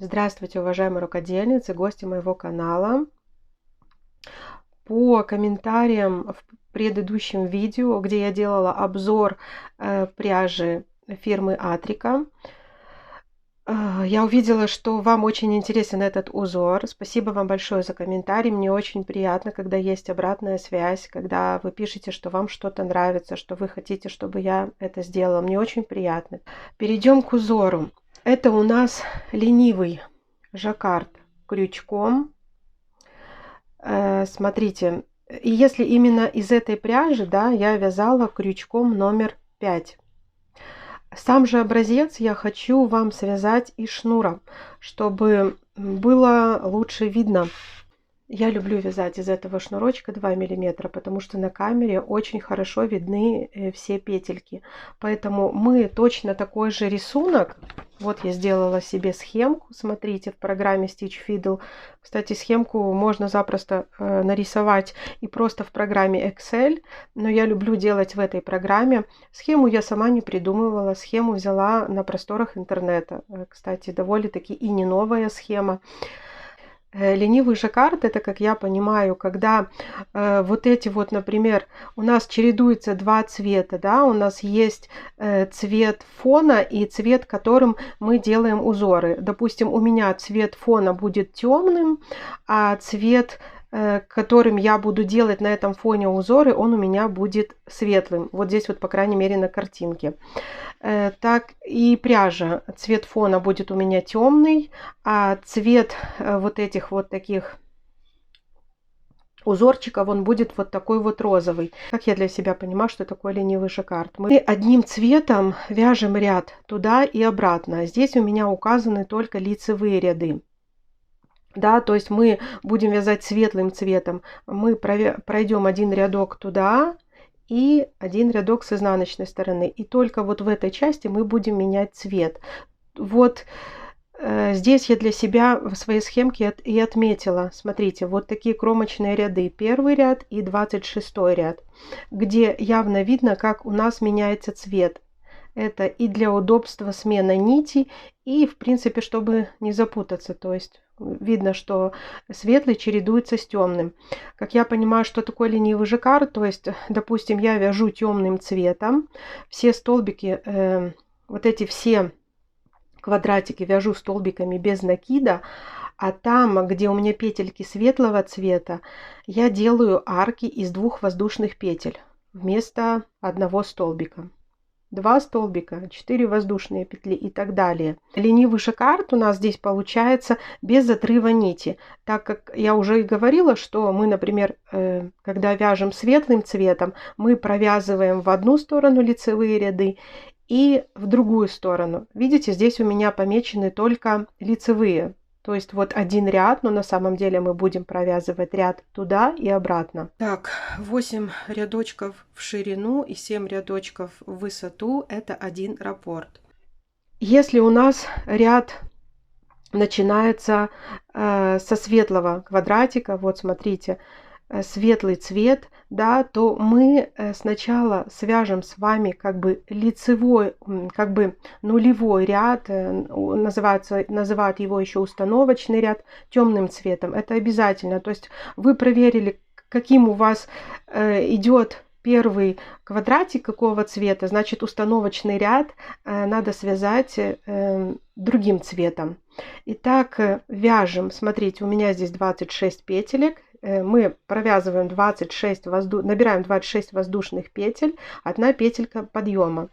Здравствуйте, уважаемые рукодельницы, гости моего канала. По комментариям в предыдущем видео, где я делала обзор пряжи фирмы Атрика, я увидела, что вам очень интересен этот узор. Спасибо вам большое за комментарий. Мне очень приятно, когда есть обратная связь, когда вы пишете, что вам что-то нравится, что вы хотите, чтобы я это сделала. Мне очень приятно. Перейдем к узору. Это у нас ленивый жаккард крючком. Смотрите, и если именно из этой пряжи, да, я вязала крючком номер 5. Сам же образец я хочу вам связать из шнура, чтобы было лучше видно. Я люблю вязать из этого шнурочка 2 миллиметра, потому что на камере очень хорошо видны все петельки. Поэтому мы точно такой же рисунок. Вот я сделала себе схемку, смотрите, в программе Stitch Fiddle. Кстати, схемку можно запросто нарисовать и просто в программе Excel, но я люблю делать в этой программе. Схему я сама не придумывала, схему взяла на просторах интернета. Кстати, довольно-таки и не новая схема. Ленивый жаккард — это, как я понимаю, когда вот эти вот, например, у нас чередуются два цвета, да, у нас есть цвет фона и цвет, которым мы делаем узоры. Допустим, у меня цвет фона будет темным, а цвет, которым я буду делать на этом фоне узоры, он у меня будет светлым. Вот здесь вот, по крайней мере, на картинке. Так и пряжа. Цвет фона будет у меня темный, а цвет вот этих вот таких узорчиков, он будет вот такой вот розовый. Как я для себя понимаю, что такое ленивый жаккард. Мы одним цветом вяжем ряд туда и обратно. Здесь у меня указаны только лицевые ряды. Да, то есть мы будем вязать светлым цветом. Мы пройдем один рядок туда и один рядок с изнаночной стороны. И только вот в этой части мы будем менять цвет. Вот здесь я для себя в своей схемке и отметила. Смотрите, вот такие кромочные ряды. Первый ряд и 26 ряд, где явно видно, как у нас меняется цвет. Это и для удобства смены нити, и в принципе, чтобы не запутаться. То есть видно, что светлый чередуется с темным. Как я понимаю, что такое ленивый жаккард, то есть, допустим, я вяжу темным цветом, все столбики, вот эти все квадратики вяжу столбиками без накида, а там, где у меня петельки светлого цвета, я делаю арки из 2 воздушных петель вместо одного столбика. 2 столбика, 4 воздушные петли и так далее. Ленивый жаккард у нас здесь получается без отрыва нити, так как я уже и говорила, что мы, например, когда вяжем светлым цветом, мы провязываем в одну сторону лицевые ряды и в другую сторону. Видите, здесь у меня помечены только лицевые. То есть вот один ряд, но на самом деле мы будем провязывать ряд туда и обратно. Так, 8 рядочков в ширину и 7 рядочков в высоту – это один раппорт. Если у нас ряд начинается со светлого квадратика, вот смотрите, светлый цвет, да, то мы сначала свяжем с вами как бы лицевой, как бы нулевой ряд, называют его еще установочный ряд, темным цветом. Это обязательно. То есть вы проверили, каким у вас идет первый квадратик, какого цвета, значит установочный ряд надо связать другим цветом. Итак, вяжем. Смотрите, у меня здесь 26 петелек. Мы провязываем 26 набираем 26 воздушных петель, 1 петелька подъема.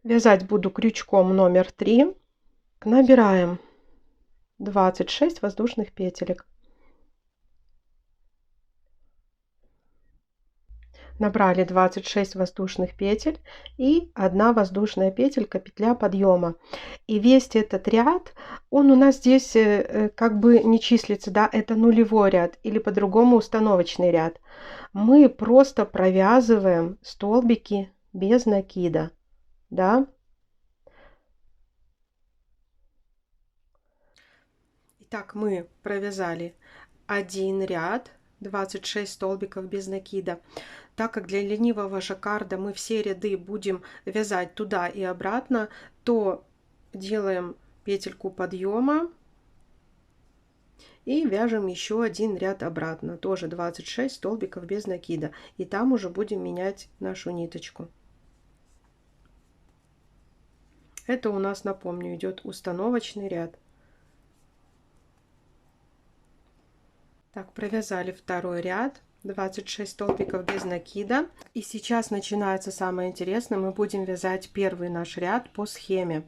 Вязать буду крючком номер 3. Набираем 26 воздушных петелек. Набрали 26 воздушных петель и 1 воздушная петелька, петля подъема. И весь этот ряд, он у нас здесь как бы не числится, да, это нулевой ряд или по-другому установочный ряд. Мы просто провязываем столбики без накида, да. Итак, мы провязали один ряд, 26 столбиков без накида. Так как для ленивого жаккарда мы все ряды будем вязать туда и обратно, то делаем петельку подъема и вяжем еще один ряд обратно, тоже 26 столбиков без накида, и там уже будем менять нашу ниточку. Это у нас, напомню, идет установочный ряд. Так, провязали второй ряд, 26 столбиков без накида. И сейчас начинается самое интересное. Мы будем вязать первый наш ряд по схеме.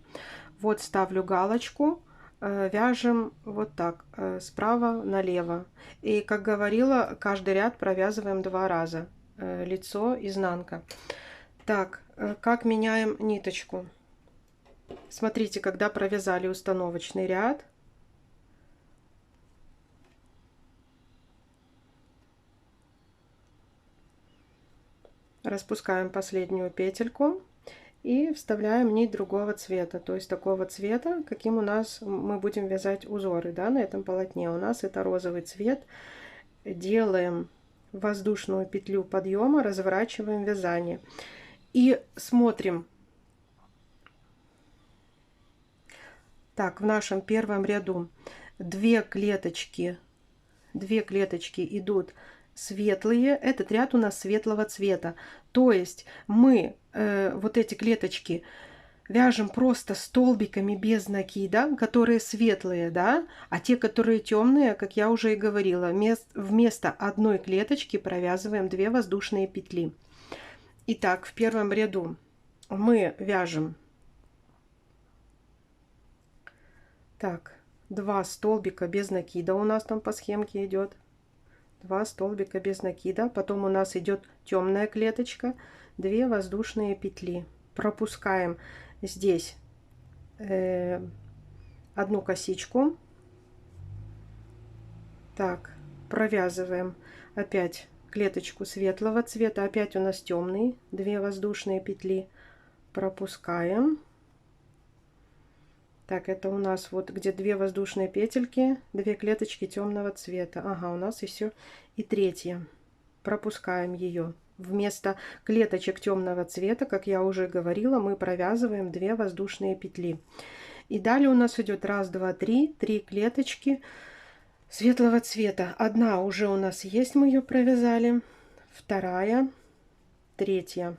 Вот ставлю галочку, вяжем вот так, справа налево. И, как говорила, каждый ряд провязываем 2 раза. Лицо, изнанка. Так, как меняем ниточку? Смотрите, когда провязали установочный ряд, распускаем последнюю петельку и вставляем нить другого цвета, то есть такого цвета, каким у нас мы будем вязать узоры, да, на этом полотне. У нас это розовый цвет. Делаем воздушную петлю подъема, разворачиваем вязание и смотрим. Так, в нашем первом ряду 2 клеточки идут светлые. Этот ряд у нас светлого цвета. То есть мы вот эти клеточки вяжем просто столбиками без накида, которые светлые, да, а те, которые темные, как я уже и говорила, вместо одной клеточки провязываем 2 воздушные петли. Итак, в первом ряду мы вяжем 2 столбика без накида, у нас там по схемке идет 2 столбика без накида, потом у нас идет темная клеточка, 2 воздушные петли, пропускаем здесь одну косичку, так, провязываем опять клеточку светлого цвета, опять у нас темный, 2 воздушные петли, пропускаем. Так, это у нас вот где 2 воздушные петельки, 2 клеточки темного цвета. Ага, у нас еще и третья. Пропускаем ее. Вместо клеточек темного цвета, как я уже говорила, мы провязываем 2 воздушные петли. И далее у нас идет 1, 2, 3, 3 клеточки светлого цвета. Одна уже у нас есть, мы ее провязали. Вторая, третья.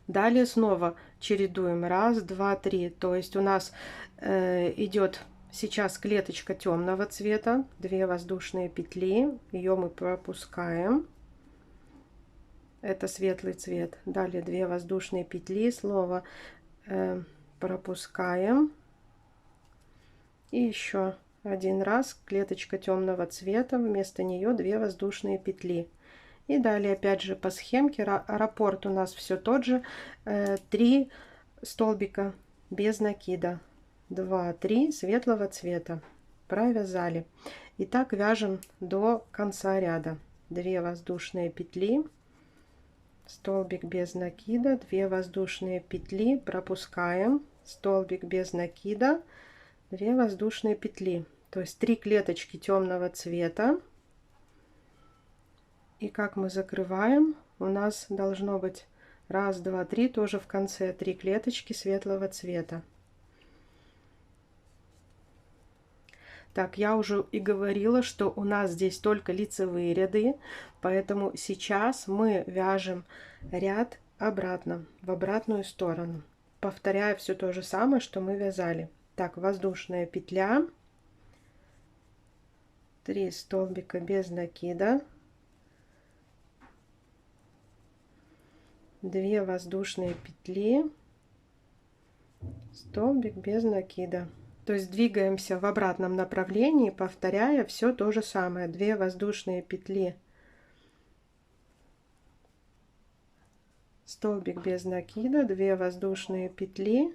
Далее снова чередуем 1, 2, 3. То есть у нас идет сейчас клеточка темного цвета, 2 воздушные петли, ее мы пропускаем. Это светлый цвет. Далее 2 воздушные петли, снова пропускаем. И еще один раз клеточка темного цвета, вместо нее 2 воздушные петли. И далее опять же по схемке раппорт у нас все тот же, 3 столбика без накида, 2, 3 светлого цвета, провязали. И так вяжем до конца ряда. 2 воздушные петли, столбик без накида, 2 воздушные петли, пропускаем, столбик без накида, 2 воздушные петли, то есть 3 клеточки темного цвета. И как мы закрываем, у нас должно быть 1, 2, 3, тоже в конце 3 клеточки светлого цвета. Так, я уже и говорила, что у нас здесь только лицевые ряды, поэтому сейчас мы вяжем ряд обратно, в обратную сторону, повторяя все то же самое, что мы вязали. Так, воздушная петля, 3 столбика без накида, 2 воздушные петли, столбик без накида. То есть двигаемся в обратном направлении, повторяя все то же самое. 2 воздушные петли, столбик без накида, 2 воздушные петли,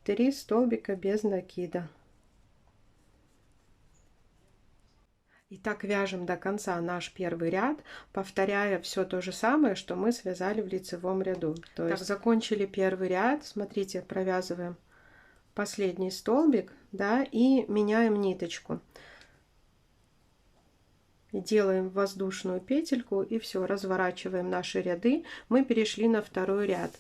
3 столбика без накида. И так вяжем до конца наш первый ряд, повторяя все то же самое, что мы связали в лицевом ряду. То есть закончили первый ряд, смотрите, провязываем последний столбик, да, и меняем ниточку. Делаем воздушную петельку и все, разворачиваем наши ряды. Мы перешли на второй ряд.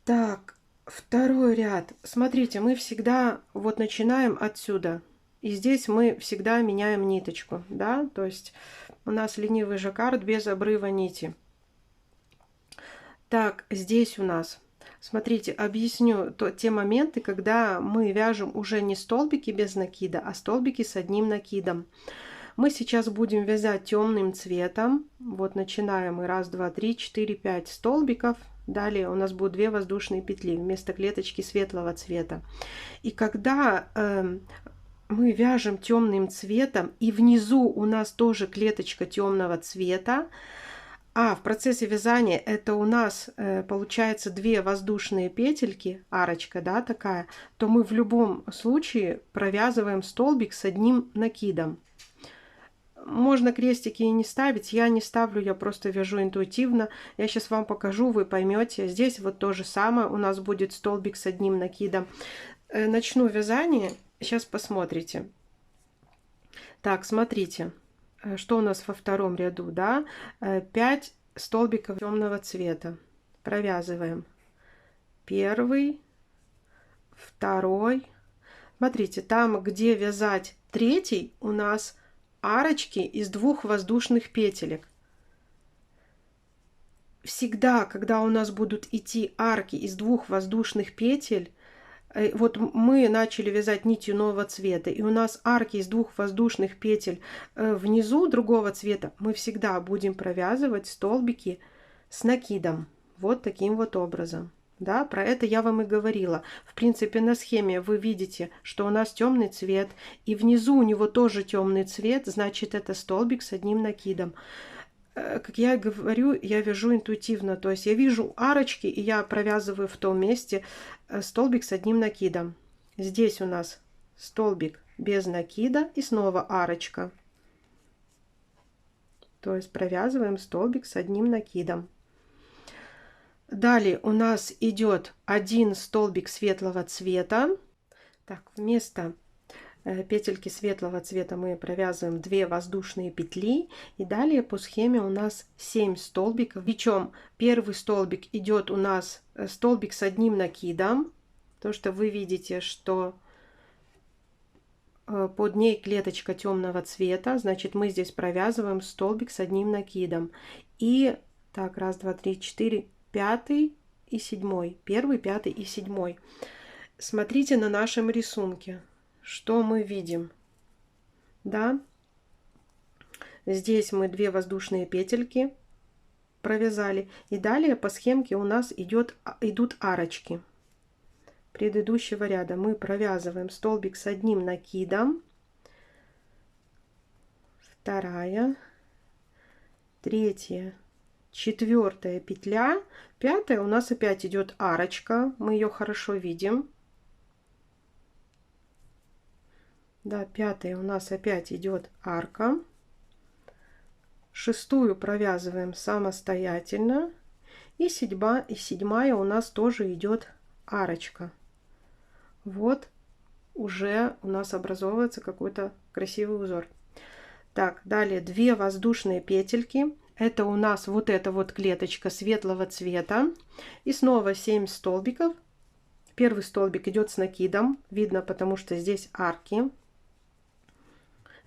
Так, Второй ряд. Смотрите, мы всегда вот начинаем отсюда. И здесь мы всегда меняем ниточку, да, то есть у нас ленивый жаккард без обрыва нити. Так, здесь у нас, смотрите, объясню те моменты, когда мы вяжем уже не столбики без накида, а столбики с одним накидом. Мы сейчас будем вязать темным цветом. Вот начинаем мы 1, 2, 3, 4, 5 столбиков. Далее у нас будут 2 воздушные петли вместо клеточки светлого цвета. И когда мы вяжем темным цветом, и внизу у нас тоже клеточка темного цвета, а в процессе вязания это у нас получается 2 воздушные петельки, арочка, да, такая, то мы в любом случае провязываем столбик с одним накидом. Можно крестики и не ставить, я не ставлю, я просто вяжу интуитивно. Я сейчас вам покажу, вы поймете. Здесь вот то же самое, у нас будет столбик с одним накидом. Начну вязание, сейчас посмотрите. Так, смотрите, что у нас во втором ряду, да? 5 столбиков темного цвета. Провязываем. Первый, второй. Смотрите, там, где вязать третий, у нас арочки из 2 воздушных петелек. Всегда, когда у нас будут идти арки из 2 воздушных петель, вот мы начали вязать нитью нового цвета, и у нас арки из 2 воздушных петель внизу другого цвета, мы всегда будем провязывать столбики с накидом. Вот таким вот образом. Да, про это я вам и говорила. В принципе, на схеме вы видите, что у нас темный цвет, и внизу у него тоже темный цвет, значит, это столбик с одним накидом. Как я говорю, я вяжу интуитивно, то есть я вижу арочки, и я провязываю в том месте столбик с одним накидом. Здесь у нас столбик без накида и снова арочка. То есть провязываем столбик с одним накидом. Далее у нас идет 1 столбик светлого цвета. Так, вместо петельки светлого цвета мы провязываем 2 воздушные петли. И далее по схеме у нас 7 столбиков. Причем первый столбик идет у нас столбик с одним накидом. То, что вы видите, что под ней клеточка темного цвета. Значит, мы здесь провязываем столбик с одним накидом. И так, 1, 2, 3, 4, 5 и 7. 1, 5 и 7. Смотрите на нашем рисунке, что мы видим. Да? Здесь мы 2 воздушные петельки провязали. И далее по схемке у нас идут арочки предыдущего ряда. Мы провязываем столбик с одним накидом. 2, 3, 4 петля, 5 у нас опять идет арочка, мы ее хорошо видим. Да, 5 у нас опять идет арка. 6 провязываем самостоятельно. И 7 у нас тоже идет арочка. Вот уже у нас образовывается какой-то красивый узор. Так, далее 2 воздушные петельки. Это у нас вот эта вот клеточка светлого цвета. И снова 7 столбиков. Первый столбик идет с накидом. Видно, потому что здесь арки.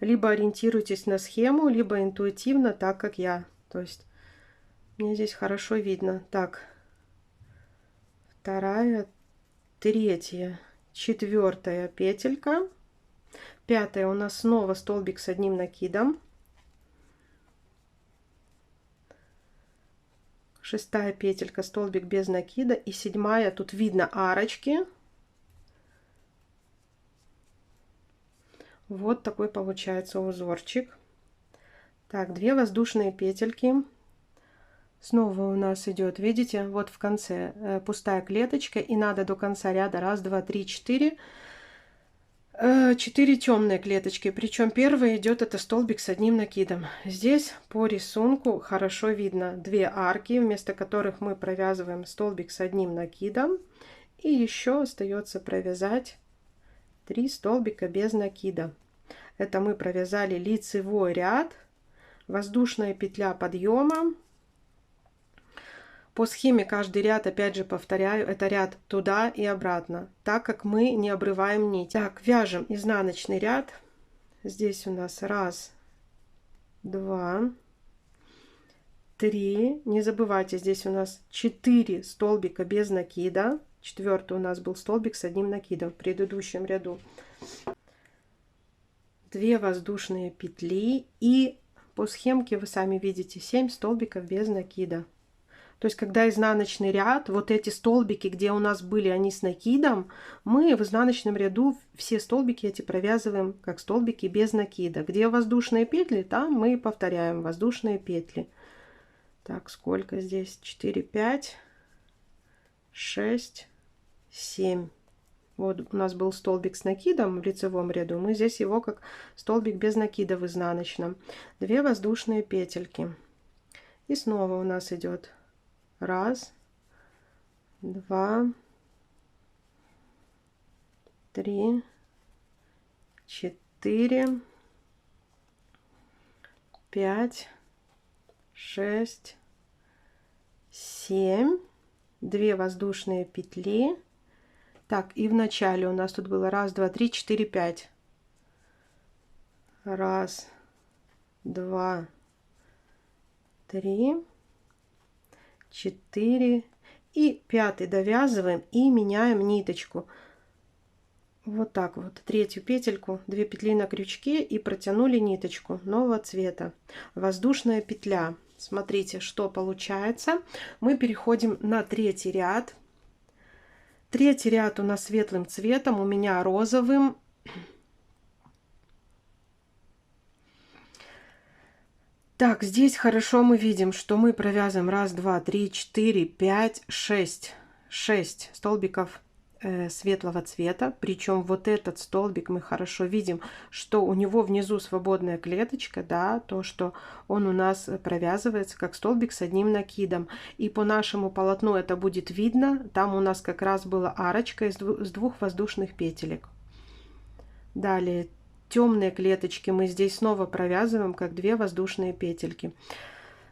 Либо ориентируйтесь на схему, либо интуитивно, так как я. То есть мне здесь хорошо видно. Так, 2, 3, 4 петелька. 5 у нас снова столбик с одним накидом. 6 петелька, столбик без накида. И 7, тут видно арочки. Вот такой получается узорчик. Так, 2 воздушные петельки. Снова у нас идет, видите, вот в конце пустая клеточка. И надо до конца ряда 1, 2, 3, 4. 4 темные клеточки. Причем первая идет это столбик с одним накидом. Здесь по рисунку хорошо видно 2 арки, вместо которых мы провязываем столбик с одним накидом. И еще остается провязать 3 столбика без накида. Это мы провязали лицевой ряд, воздушная петля подъема, По схеме каждый ряд, опять же повторяю, это ряд туда и обратно, так как мы не обрываем нить. Так, вяжем изнаночный ряд. Здесь у нас 1, 2, 3. Не забывайте, здесь у нас 4 столбика без накида. 4-й у нас был столбик с одним накидом в предыдущем ряду. 2 воздушные петли, и по схемке вы сами видите 7 столбиков без накида. То есть, когда изнаночный ряд, вот эти столбики, где у нас были они с накидом, мы в изнаночном ряду все столбики эти провязываем как столбики без накида. Где воздушные петли, там мы повторяем воздушные петли. Так, сколько здесь? 4, 5, 6, 7. Вот у нас был столбик с накидом в лицевом ряду, мы здесь его как столбик без накида в изнаночном. 2 воздушные петельки. И снова у нас идет 1, 2, 3, 4, 5, 6, 7, 2 воздушные петли. Так, и в начале у нас тут было 1, 2, 3, 4, 5. 1, 2, 3, 4. И 5-й довязываем и меняем ниточку. Вот так вот. 3-ю петельку, 2 петли на крючке и протянули ниточку нового цвета. Воздушная петля. Смотрите, что получается. Мы переходим на 3-й ряд. 3-й ряд у нас светлым цветом, у меня розовым. Так, здесь хорошо мы видим, что мы провязываем 1, 2, 3, 4, 5, 6 столбиков светлого цвета. Причем вот этот столбик мы хорошо видим, что у него внизу свободная клеточка, да, то, что он у нас провязывается как столбик с одним накидом. И по нашему полотну это будет видно. Там у нас как раз была арочка из 2 воздушных петелек. Далее темные клеточки мы здесь снова провязываем как 2 воздушные петельки.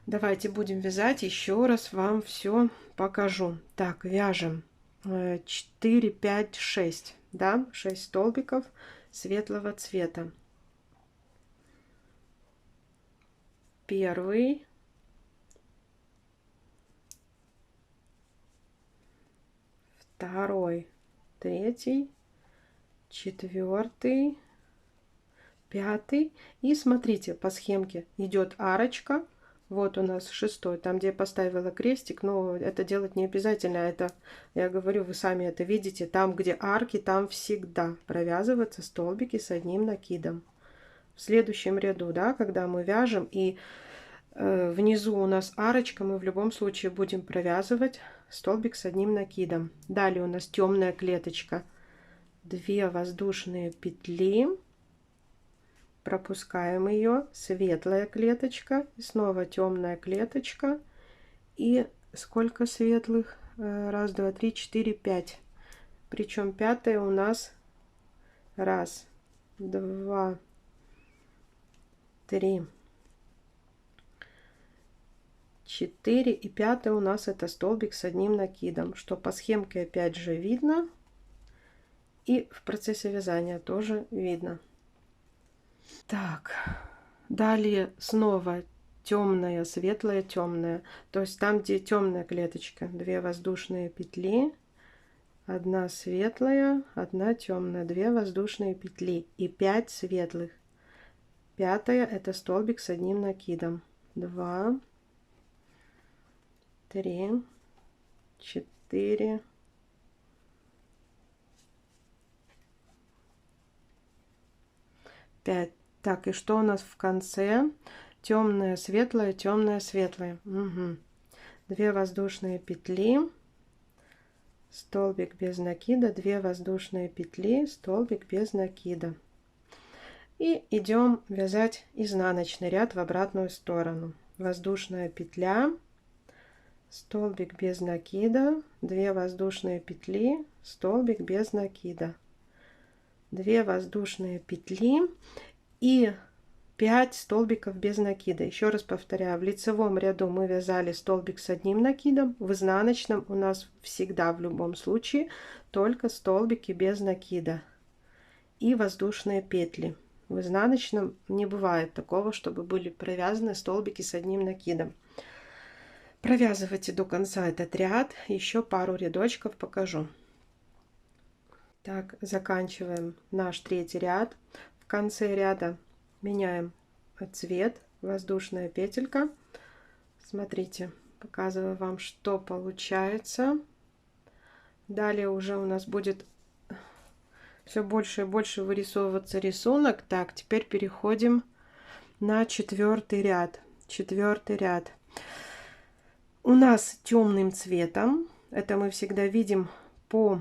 Давайте будем вязать, еще раз вам все покажу. Так, вяжем 4, 5, 6, да, 6 столбиков светлого цвета. Первый, второй, 3, 4, 5. И смотрите, по схемке идет арочка. Вот у нас 6-й, там, где я поставила крестик, но это делать не обязательно. Это, я говорю, вы сами это видите. Там, где арки, там всегда провязываются столбики с одним накидом. В следующем ряду, да, когда мы вяжем, и внизу у нас арочка, мы в любом случае будем провязывать столбик с одним накидом. Далее у нас темная клеточка. 2 воздушные петли. Пропускаем ее, светлая клеточка, снова темная клеточка, и сколько светлых? 1, 2, 3, 4, 5. Причем 5-я у нас 1, 2, 3, 4, и 5-й у нас это столбик с одним накидом, что по схемке опять же видно, и в процессе вязания тоже видно. Так, далее снова темная, светлая, темная. То есть там, где темная клеточка, 2 воздушные петли, 1 светлая, 1 темная, 2 воздушные петли и 5 светлых. 5-я это столбик с одним накидом. 2, 3, 4, 5. Так, и что у нас в конце? Темная, светлая, темная, светлая. Угу. 2 воздушные петли, столбик без накида, 2 воздушные петли, столбик без накида. И идем вязать изнаночный ряд в обратную сторону. Воздушная петля, столбик без накида, 2 воздушные петли, столбик без накида. 2 воздушные петли, и 5 столбиков без накида. Еще раз повторяю, в лицевом ряду мы вязали столбик с одним накидом, в изнаночном у нас всегда в любом случае только столбики без накида и воздушные петли. В изнаночном не бывает такого, чтобы были провязаны столбики с одним накидом. Провязывайте до конца этот ряд, еще пару рядочков покажу. Так, заканчиваем наш третий ряд. В конце ряда меняем цвет, воздушная петелька. Смотрите, показываю вам, что получается. Далее уже у нас будет все больше и больше вырисовываться рисунок. Так, теперь переходим на четвертый ряд. Четвертый ряд. У нас темным цветом. Это мы всегда видим по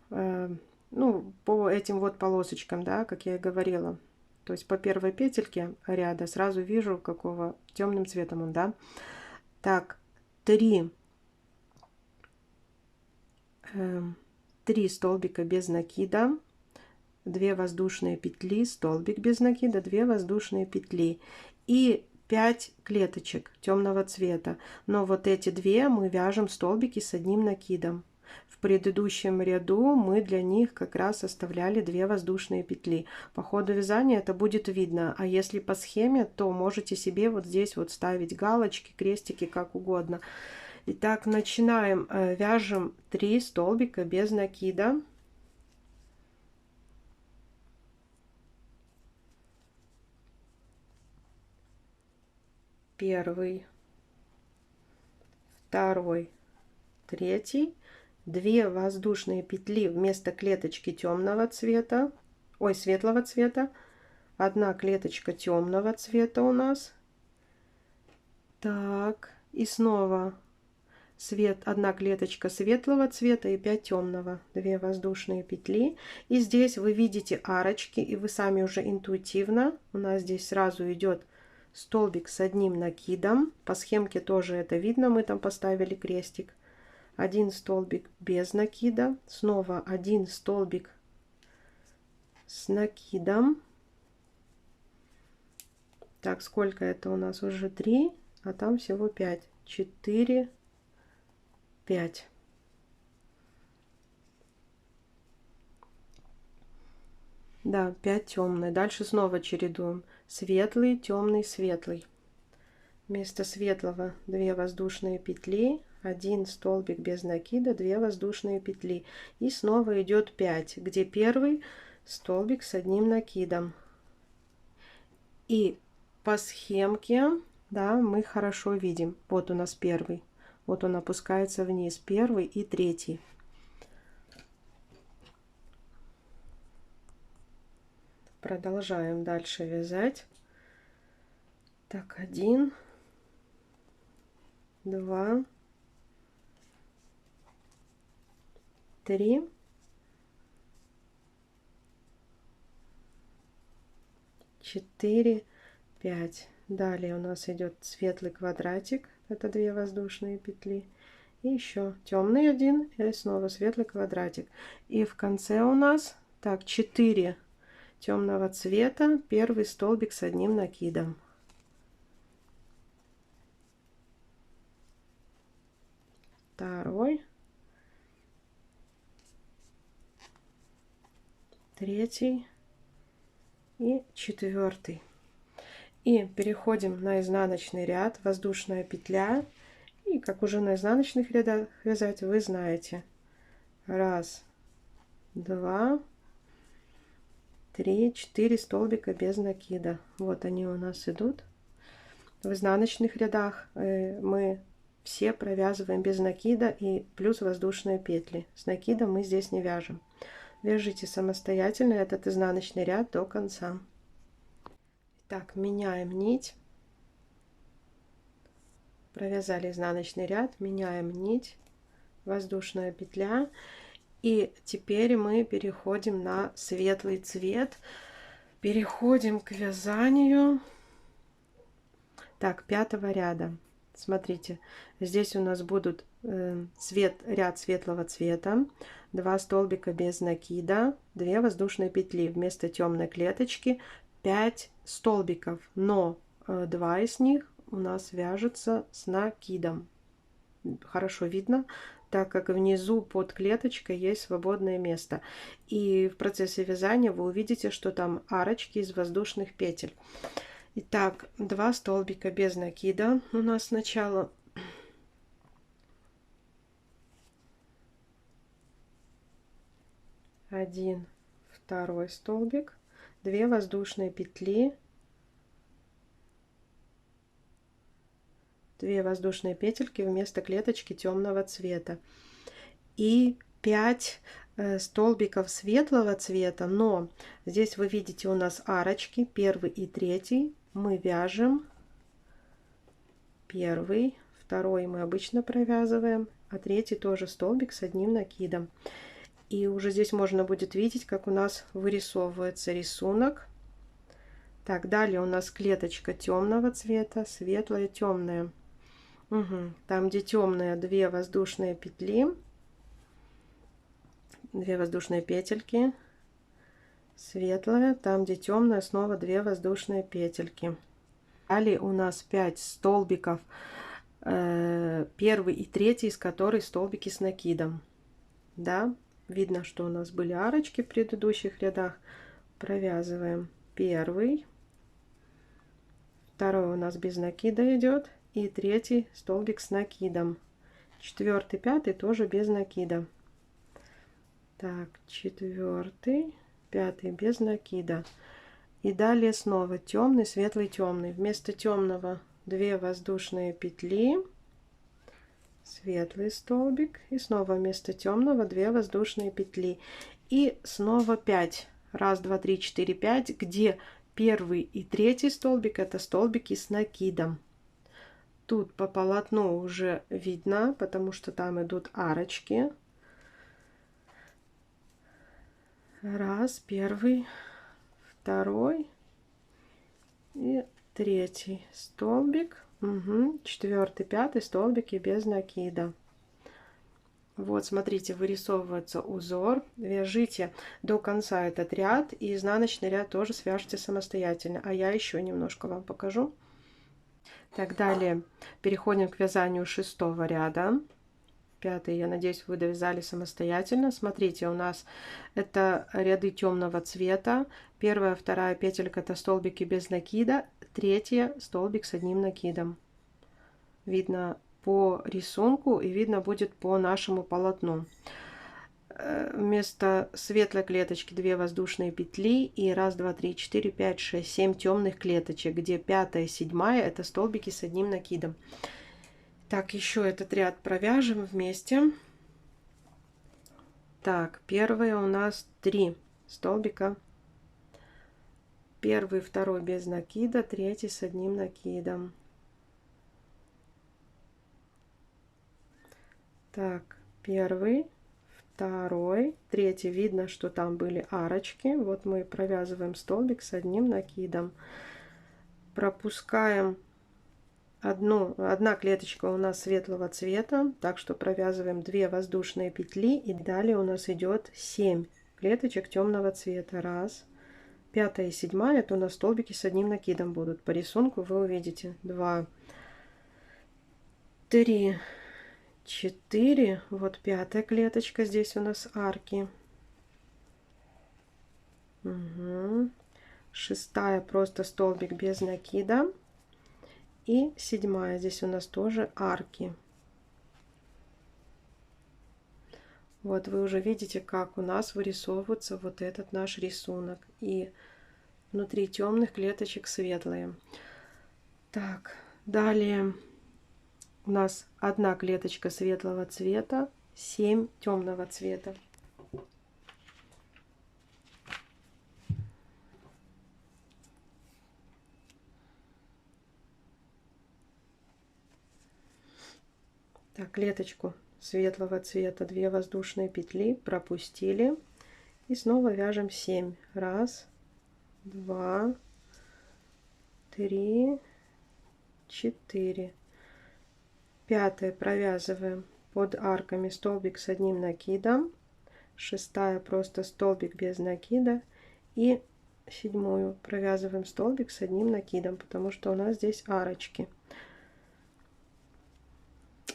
по этим вот полосочкам, да, как я и говорила. То есть по первой петельке ряда сразу вижу, какого темным цветом он, да. Так, 3 столбика без накида, 2 воздушные петли, столбик без накида, 2 воздушные петли и 5 клеточек темного цвета. Но вот эти 2 мы вяжем столбики с одним накидом. В предыдущем ряду мы для них как раз оставляли 2 воздушные петли. По ходу вязания это будет видно, а если по схеме, то можете себе вот здесь вот ставить галочки, крестики, как угодно. Итак, начинаем. Вяжем 3 столбика без накида. Первый, второй, третий. 2 воздушные петли вместо клеточки темного цвета, светлого цвета, 1 клеточка темного цвета у нас. Так, и снова 1 клеточка светлого цвета и 5 темного, 2 воздушные петли. И здесь вы видите арочки, и вы сами уже интуитивно, у нас здесь сразу идет столбик с одним накидом. По схемке тоже это видно, мы там поставили крестик. 1 столбик без накида, снова 1 столбик с накидом. Так, сколько это у нас? Уже 3, а там всего 5. 4, 5. Да, 5 темные. Дальше снова чередуем. Светлый, темный, светлый. Вместо светлого 2 воздушные петли, 1 столбик без накида, 2 воздушные петли. И снова идет 5, где первый столбик с одним накидом. И по схемке, да, мы хорошо видим. Вот у нас первый. Вот он опускается вниз. Первый и третий. Продолжаем дальше вязать. Так, 1, 2, 3, 4, 5. Далее у нас идет светлый квадратик, это 2 воздушные петли, и еще темный 1 и снова светлый квадратик. И в конце у нас так 4 темного цвета, первый столбик с одним накидом. Второй, третий и четвертый. И переходим на изнаночный ряд, воздушная петля. И как уже на изнаночных рядах вязать, вы знаете. 1, 2, 3, 4 столбика без накида. Вот они у нас идут. В изнаночных рядах мы все провязываем без накида и плюс воздушные петли. С накидом мы здесь не вяжем. Вяжите самостоятельно этот изнаночный ряд до конца. Так, меняем нить. Провязали изнаночный ряд, меняем нить, воздушная петля. И теперь мы переходим на светлый цвет. Переходим к вязанию. Так, 5-го ряда. Смотрите, здесь у нас будут ряд светлого цвета, 2 столбика без накида, 2 воздушные петли вместо темной клеточки, 5 столбиков, но 2 из них у нас вяжутся с накидом. Хорошо видно, так как внизу под клеточкой есть свободное место. И в процессе вязания вы увидите, что там арочки из воздушных петель. Итак, 2 столбика без накида у нас сначала. Один, второй столбик, 2 воздушные петли, 2 воздушные петельки вместо клеточки темного цвета и 5 столбиков светлого цвета, но здесь вы видите у нас арочки, первый и третий мы вяжем, первый, второй мы обычно провязываем, а третий тоже столбик с одним накидом. И уже здесь можно будет видеть, как у нас вырисовывается рисунок. Так, далее у нас клеточка темного цвета, светлая, темная. Угу. Там, где темная, 2 воздушные петли, 2 воздушные петельки. Светлая, там, где темная, снова 2 воздушные петельки. Далее у нас 5 столбиков, первый и третий из которых столбики с накидом. Да, видно, что у нас были арочки в предыдущих рядах. Провязываем первый, второй у нас без накида идет, и третий столбик с накидом. Четвертый, пятый тоже без накида. Так, четвертый, пятый без накида. И далее снова темный, светлый, темный. Вместо темного 2 воздушные петли, светлый столбик, и снова вместо темного 2 воздушные петли, и снова 5. Раз, два, три, четыре, 5, где первый и третий столбик это столбики с накидом. Тут по полотну уже видно, потому что там идут арочки. Раз, первый, второй и третий столбик. Угу. Четвертый, пятый столбики без накида. Вот, смотрите, вырисовывается узор. Вяжите до конца этот ряд, и изнаночный ряд тоже свяжите самостоятельно. А я еще немножко вам покажу. Так, далее переходим к вязанию 6-го ряда. 5-й, я надеюсь, вы довязали самостоятельно. Смотрите, у нас это ряды темного цвета. Первая, вторая петелька это столбики без накида, третья столбик с одним накидом. Видно по рисунку и видно будет по нашему полотну. Вместо светлой клеточки 2 воздушные петли и 1, 2, 3, 4, 5, 6, 7 темных клеточек, где 5 и 7 это столбики с одним накидом. Так, еще этот ряд провяжем вместе. Так, первые у нас 3 столбика. Первый, второй без накида, третий с одним накидом. Так, первый, второй, третий. Видно, что там были арочки. Вот мы провязываем столбик с одним накидом. Пропускаем одна клеточка у нас светлого цвета, так что провязываем 2 воздушные петли, и далее у нас идет 7 клеточек темного цвета. Раз, 5 и 7 это у нас столбики с одним накидом будут. По рисунку вы увидите 2, 3, 4, вот 5 клеточка, здесь у нас арки. Угу. 6 просто столбик без накида. И 7 здесь у нас тоже арки. Вот вы уже видите, как у нас вырисовывается вот этот наш рисунок. И внутри темных клеточек светлые. Так, далее у нас 1 клеточка светлого цвета, 7 темного цвета. Так, клеточку светлого цвета 2 воздушные петли пропустили и снова вяжем 7. 1, 2, 3, 4. 5 провязываем под арками столбик с одним накидом. 6 просто столбик без накида и 7 провязываем столбик с одним накидом, потому что у нас здесь арочки.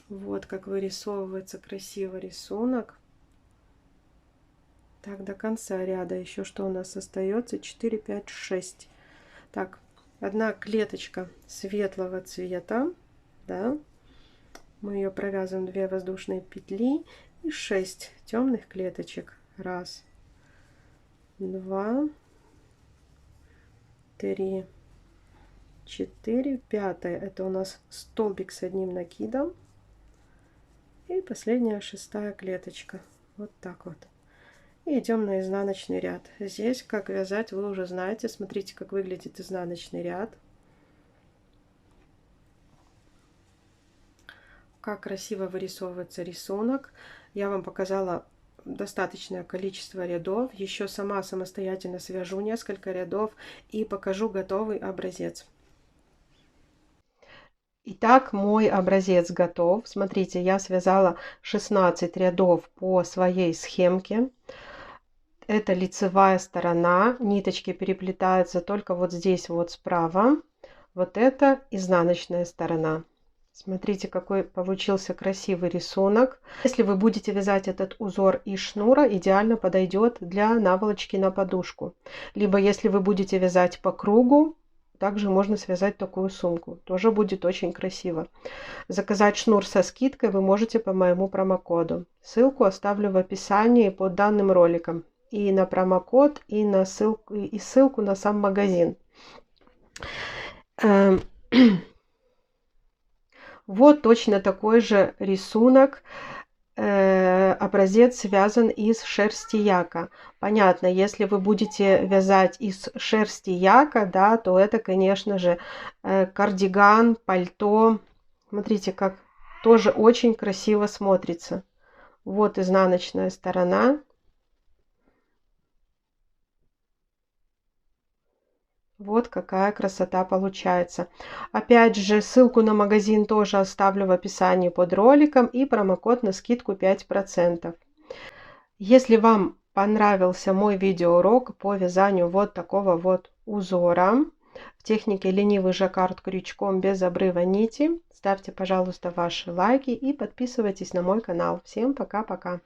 Вот как вырисовывается красиво рисунок. Так, до конца ряда еще что у нас остается? 4, 5, 6. Так, одна клеточка светлого цвета, да, мы ее провязываем 2 воздушные петли и 6 темных клеточек. 1, 2, 3, 4, 5. Это у нас столбик с одним накидом. И последняя 6-я клеточка. Вот так вот. И идем на изнаночный ряд. Здесь как вязать вы уже знаете. Смотрите, как выглядит изнаночный ряд. Как красиво вырисовывается рисунок. Я вам показала достаточное количество рядов. Еще сама самостоятельно свяжу несколько рядов и покажу готовый образец. Итак, мой образец готов. Смотрите, я связала 16 рядов по своей схемке. Это лицевая сторона. Ниточки переплетаются только вот здесь вот справа. Вот это изнаночная сторона. Смотрите, какой получился красивый рисунок. Если вы будете вязать этот узор из шнура, идеально подойдет для наволочки на подушку. Либо если вы будете вязать по кругу, также можно связать такую сумку. Тоже будет очень красиво. Заказать шнур со скидкой вы можете по моему промокоду. Ссылку оставлю в описании под данным роликом. И на промокод, и на ссылку на сам магазин. Вот точно такой же рисунок. Образец связан из шерсти яка. Понятно, если вы будете вязать из шерсти яка, да, то это, конечно же, кардиган, пальто. Смотрите, как тоже очень красиво смотрится. Вот изнаночная сторона. Вот какая красота получается. Опять же, ссылку на магазин тоже оставлю в описании под роликом и промокод на скидку 5%. Если вам понравился мой видеоурок по вязанию вот такого вот узора в технике ленивый жаккард крючком без обрыва нити, ставьте, пожалуйста, ваши лайки и подписывайтесь на мой канал. Всем пока-пока!